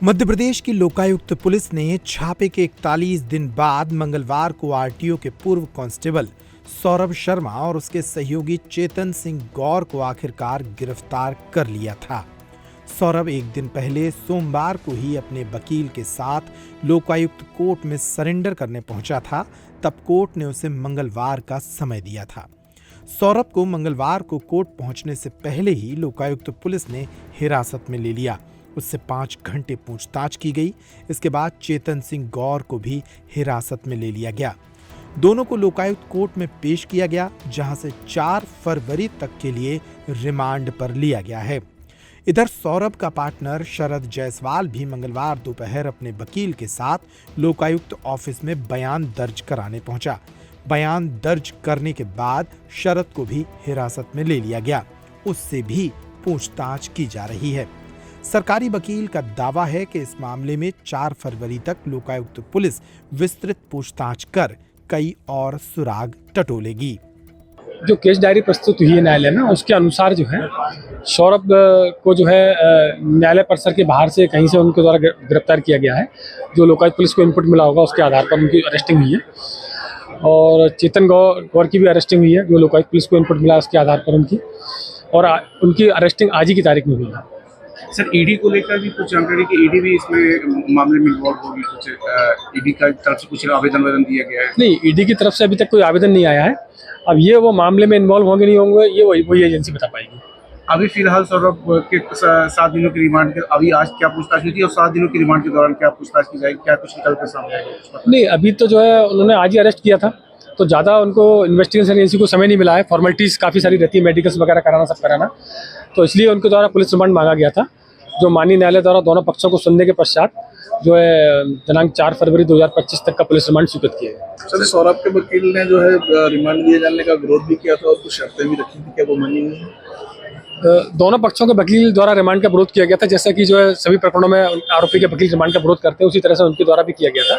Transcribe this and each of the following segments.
मध्य प्रदेश की लोकायुक्त पुलिस ने छापे के 41 दिन बाद मंगलवार को आरटीओ के पूर्व कांस्टेबल सौरभ शर्मा और उसके सहयोगी चेतन सिंह गौर को आखिरकार गिरफ्तार कर लिया था। सौरभ एक दिन पहले सोमवार को ही अपने वकील के साथ लोकायुक्त कोर्ट में सरेंडर करने पहुंचा था। तब कोर्ट ने उसे मंगलवार का समय दिया था। सौरभ को मंगलवार को कोर्ट पहुंचने से पहले ही लोकायुक्त पुलिस ने हिरासत में ले लिया। उससे 5 घंटे पूछताछ की गई। इसके बाद चेतन सिंह गौर को भी हिरासत में ले लिया गया। दोनों को लोकायुक्त कोर्ट में पेश किया गया, जहां से 4 फरवरी तक के लिए रिमांड पर लिया गया है। इधर सौरभ का पार्टनर शरद जायसवाल भी मंगलवार दोपहर अपने वकील के साथ लोकायुक्त ऑफिस में बयान दर्ज कराने पहुंचा। बयान दर्ज करने के बाद शरद को भी हिरासत में ले लिया गया। उससे भी पूछताछ की जा रही है। सरकारी वकील का दावा है कि इस मामले में 4 फरवरी तक लोकायुक्त पुलिस विस्तृत पूछताछ कर कई और सुराग टटोलेगी। जो केस डायरी प्रस्तुत हुई है न्यायालय में, उसके अनुसार जो है सौरभ को जो है न्यायालय परिसर के बाहर से कहीं से उनके द्वारा गिरफ्तार किया गया है। जो लोकायुक्त पुलिस को इनपुट मिला होगा उसके आधार पर उनकी अरेस्टिंग हुई है। और चेतन गौर की भी अरेस्टिंग हुई है, जो लोकायुक्त पुलिस को इनपुट मिला उसके आधार पर उनकी अरेस्टिंग आज ही की तारीख में हुई है। सर, ईडी को लेकर भी कुछ जानकारी कि ईडी भी इसमें मामले में इन्वॉल्व होगी, कुछ ईडी का तरफ से कुछ आवेदन दिया गया है? नहीं, ईडी की तरफ से अभी तक कोई आवेदन नहीं आया है। अब ये वो मामले में इन्वॉल्व होंगे नहीं होंगे, ये वही एजेंसी बता पाएगी। अभी फिलहाल सौरभ के 7 दिनों की रिमांड के अभी आज क्या पूछताछ हुई थी और 7 दिनों की रिमांड के दौरान क्या पूछताछ की जाएगी, क्या कुछ निकल कर सामने आएगा? नहीं, अभी तो जो है उन्होंने आज ही अरेस्ट किया था, तो ज़्यादा उनको इन्वेस्टिगेशन एजेंसी को समय नहीं मिला है। फॉर्मेलिटीज़ काफ़ी सारी रहती है, मेडिकल्स वगैरह कराना, सब कराना, तो इसलिए उनके द्वारा पुलिस रिमांड मांगा गया था, जो माननीय न्यायालय द्वारा दोनों पक्षों को सुनने के पश्चात जो है दिनांक 4 फरवरी 2025 तक का पुलिस रिमांड स्वीकृत किया गया। सर, सौरभ के वकील ने जो है रिमांड दिए जाने का विरोध भी किया था और कुछ शर्तें भी रखी थी, क्या वो मानी नहीं? दोनों पक्षों के वकील द्वारा रिमांड का विरोध किया गया था। जैसा कि जो है सभी प्रकरणों में आरोपी के वकील रिमांड का विरोध करते हैं, उसी तरह से उनके द्वारा भी किया गया था।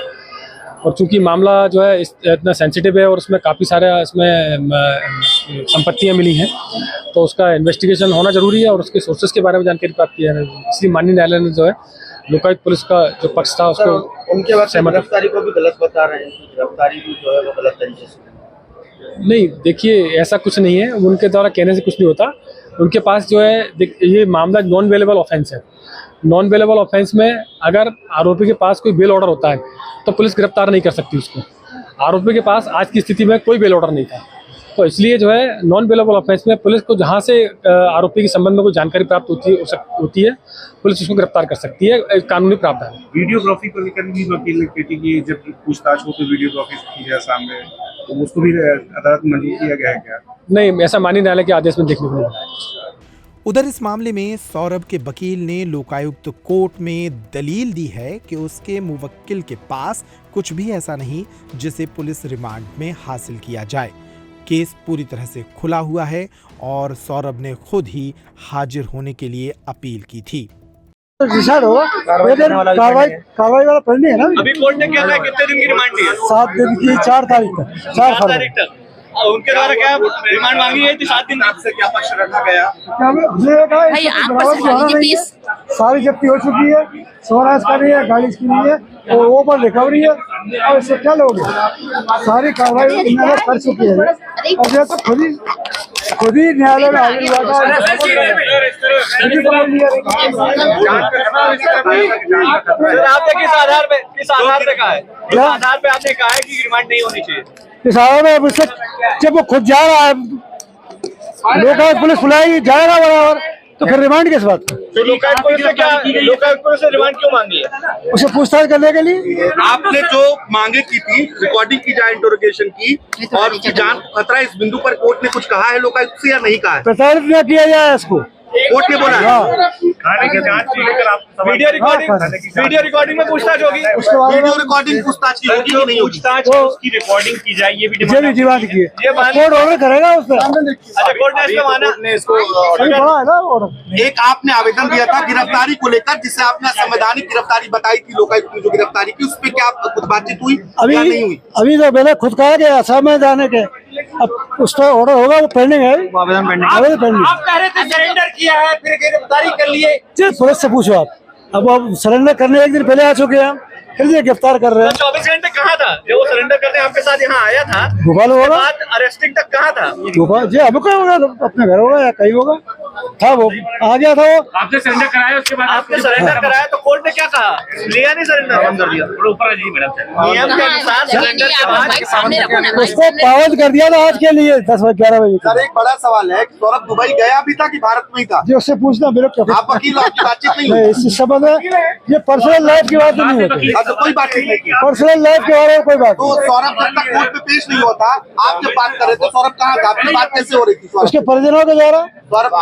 और चूंकि मामला जो है इतना सेंसिटिव है और उसमें काफ़ी सारा इसमें संपत्तियां मिली हैं, तो उसका इन्वेस्टिगेशन होना जरूरी है और उसके सोर्सेज के बारे में जानकारी प्राप्त की है। इसलिए माननीय न्यायालय ने जो है लोकायुक्त पुलिस का जो पक्ष था उसको उनके बाद गिरफ्तारी को भी गलत बता रहे हैं, गिरफ्तारी भी जो है वो गलत तरीके से। नहीं, देखिए ऐसा कुछ नहीं है, उनके द्वारा कहने से कुछ नहीं होता। उनके पास जो है ये मामला नॉन बेलेबल ऑफेंस है। नॉन बेलेबल ऑफेंस में अगर आरोपी के पास कोई बेल ऑर्डर होता है तो पुलिस गिरफ्तार नहीं कर सकती उसको। आरोपी के पास आज की स्थिति में कोई बेल ऑर्डर नहीं था, तो इसलिए जो है नॉन बेलेबल ऑफेंस में पुलिस को जहां से आरोपी के संबंध में कोई जानकारी प्राप्त होती है पुलिस उसको गिरफ्तार कर सकती है, कानूनी प्रावधान है। वीडियोग्राफी को लेकर भी वकील ने कहती कि जब पूछताछ हो तो वीडियोग्राफी की जाए सामने, तो उसको भी अदालत में मंजूर किया गया है क्या? नहीं, ऐसा माननीय न्यायालय के आदेश में देखने को नहीं मिला। उधर इस मामले में सौरभ के वकील ने लोकायुक्त कोर्ट में दलील दी है कि उसके मुवक्किल के पास कुछ भी ऐसा नहीं जिसे पुलिस रिमांड में हासिल किया जाए। केस पूरी तरह से खुला हुआ है और सौरभ ने खुद ही हाजिर होने के लिए अपील की थी। डिसाइड होगा, कार्रवाई वाला पढ़नी है ना। अभी कोर्ट ने क्या कहा, कितने दिन की रिमांड दी है? 7 दिन की, 4 तारीख तक, 4 फरवरी तक। उनके द्वारा क्या रिमांड मांगी गई थी? 7 दिन। आपसे क्या पक्ष रखा गया? सारी जब्ती हो चुकी है, सोना इसका नहीं है, गाड़ी इसकी नहीं है, और वो पर रिकवरी है। और इससे क्या लोगे, सारी कार्रवाई इन्होंने कर चुकी है। अब ये तो खुद ही न्यायालय में हाजिर हुआ था। आपने किस आधार पे कहा है? किस आधार पे आपने कहा है कि रिमांड नहीं होनी चाहिए? इस आधार में जब वो खुद जा रहा है, लोकायुक्त पुलिस बुलाएगी, जाएगा बराबर, तो फिर रिमांड किस बात का? तो लोकायुक्त पुलिस से रिमांड क्यों मांगी है? उसे पूछताछ करने के लिए। आपने जो मांगे की थी, रिकॉर्डिंग की जाए इंटरोगेशन की, और जान खतरा इस बिंदु पर कोर्ट ने कुछ कहा है लोकायुक्त से या नहीं कहा है? प्रताड़ित न किया जाए इसको, कोर्ट ने बोला है। वीडियो रिकॉर्डिंग में पूछताछ होगी, वीडियो रिकॉर्डिंग पूछताछ की होगी कि नहीं होगी? उसकी रिकॉर्डिंग की जाए, ये भी डिमांड की है। कोर्ट ऑर्डर करेगा उस पर। अच्छा, कोर्ट ने इसका माना इसको बड़ा है ना ऑर्डर। एक आपने आवेदन दिया था गिरफ्तारी को लेकर, जिससे आपने संवैधानिक गिरफ्तारी बताई थी, लोकायुक्त ने जो गिरफ्तारी की, उस पर क्या कुछ बातचीत हुई या नहीं हुई? अभी तो मैंने खुद कहा कि असम में जाने के, अब उसका ऑर्डर होगा, वो पेंडिंग है, आवेदन पेंडिंग। आप कह रहे थे सरेंडर किया है, फिर गिरफ्तारी कर लिए। पुलिस से पूछो आप। अब सरेंडर करने एक दिन पहले आ चुके हैं, फिर ये गिरफ्तार कर रहे हैं। 24 घंटे कहाँ था जब वो सरेंडर करने आपके साथ यहाँ आया था? भोपाल होगा, बाद अरेस्टिंग तक कहाँ था? भोपाल जी, अब कहीं होगा, अपने घर होगा या कहीं होगा, था वो आ गया था वो। आपने सरेंडर कराया, उसके बाद आपने सरेंडर कराया तो कोर्ट ने क्या कहा? लिया नहीं सरेंडर? बंद कर दिया। ऊपर नियम के अनुसार सरेंडर के बाद उसको पाबंद कर दिया था आज के लिए 10-11 बजे। सर एक बड़ा सवाल है कि सौरभ दुबई गया भी था कि भारत में ही था? जी उससे पूछना मेरे को क्या, आप वकील, आपकी बातचीत नहीं नहीं हुई? इस संबंध में ये पर्सनल लाइफ की बात नहीं होती, अच्छा, कोई बात नहीं की। पर्सनल लाइफ के बारे में कोई बात तो नहीं। सौरभ जब तक कोर्ट में पेश नहीं होता, आप जब बात कर रहे थे, सौरभ कहाँ था? आपकी बात कैसे हो रही थी सौरभ? उसके परिजनों के द्वारा सौरभ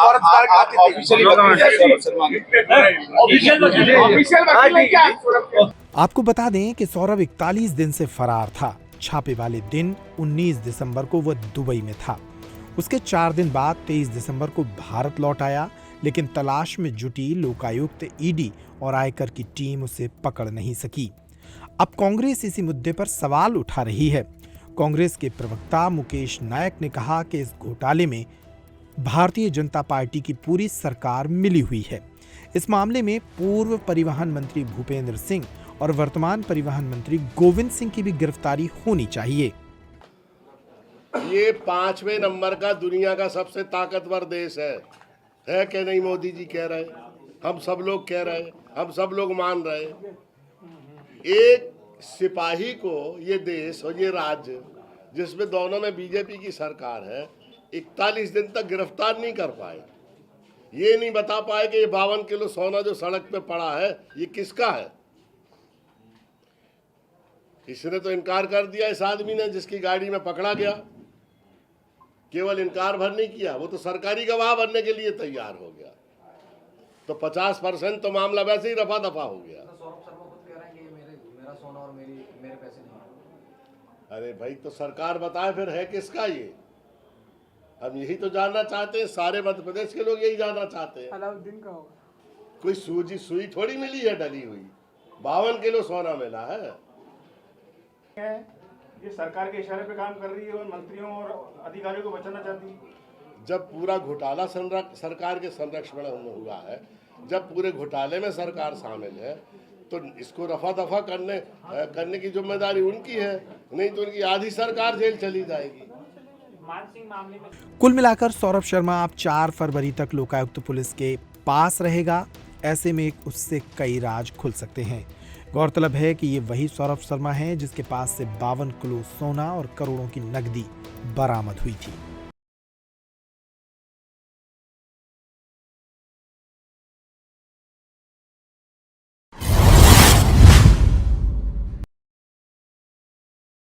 आपको बता दें कि सौरभ 41 दिन से फरार था। छापे वाले दिन 19 दिसंबर को वह दुबई में था। उसके 4 दिन बाद 23 दिसंबर को भारत लौट आया, लेकिन तलाश में जुटी लोकायुक्त, ईडी और आयकर की टीम उसे पकड़ नहीं सकी। अब कांग्रेस इसी मुद्दे पर सवाल उठा रही है। कांग्रेस के प्रवक्ता मुकेश नायक ने कहा कि इस घोटाले में भारतीय जनता पार्टी की पूरी सरकार मिली हुई है। इस मामले में पूर्व परिवहन मंत्री भूपेंद्र सिंह और वर्तमान परिवहन मंत्री गोविंद सिंह की भी गिरफ्तारी होनी चाहिए। ये 5वें नंबर का दुनिया का सबसे ताकतवर देश है कि नहीं? मोदी जी कह रहे हैं, हम सब लोग कह रहे हैं, हम सब लोग मान रहे हैं। एक सिपाही को ये देश और ये राज्य, जिसमें दोनों में बीजेपी की सरकार है, 41 दिन तक गिरफ्तार नहीं कर पाए। ये नहीं बता पाए कि ये 52 किलो सोना जो सड़क पे पड़ा है ये किसका है। इसने तो इनकार कर दिया, इस आदमी ने जिसकी गाड़ी में पकड़ा गया। केवल इनकार भर नहीं किया, वो तो सरकारी गवाह बनने के लिए तैयार हो गया। तो 50% तो मामला वैसे ही रफा दफा हो गया। अरे भाई, तो सरकार बताए फिर है किसका ये? हम यही तो जानना चाहते हैं, सारे मध्य प्रदेश के लोग यही जानना चाहते हैं। अलाउद्दीन का होगा, कोई सुई थोड़ी मिली है डली हुई, 52 किलो सोना मिला है। ये सरकार के इशारे पे काम कर रही है और मंत्रियों और अधिकारियों को बचाना चाहती है। जब पूरा घोटाला सरकार के संरक्षण में हुआ है, जब पूरे घोटाले में सरकार शामिल है, तो इसको रफा दफा करने की जिम्मेदारी उनकी है, नहीं तो उनकी आधी सरकार जेल चली जाएगी। कुल मिलाकर सौरभ शर्मा अब 4 फरवरी तक लोकायुक्त पुलिस के पास रहेगा। ऐसे में उससे कई राज खुल सकते हैं। गौरतलब है कि ये वही सौरभ शर्मा है जिसके पास से 52 किलो सोना और करोड़ों की नकदी बरामद हुई थी।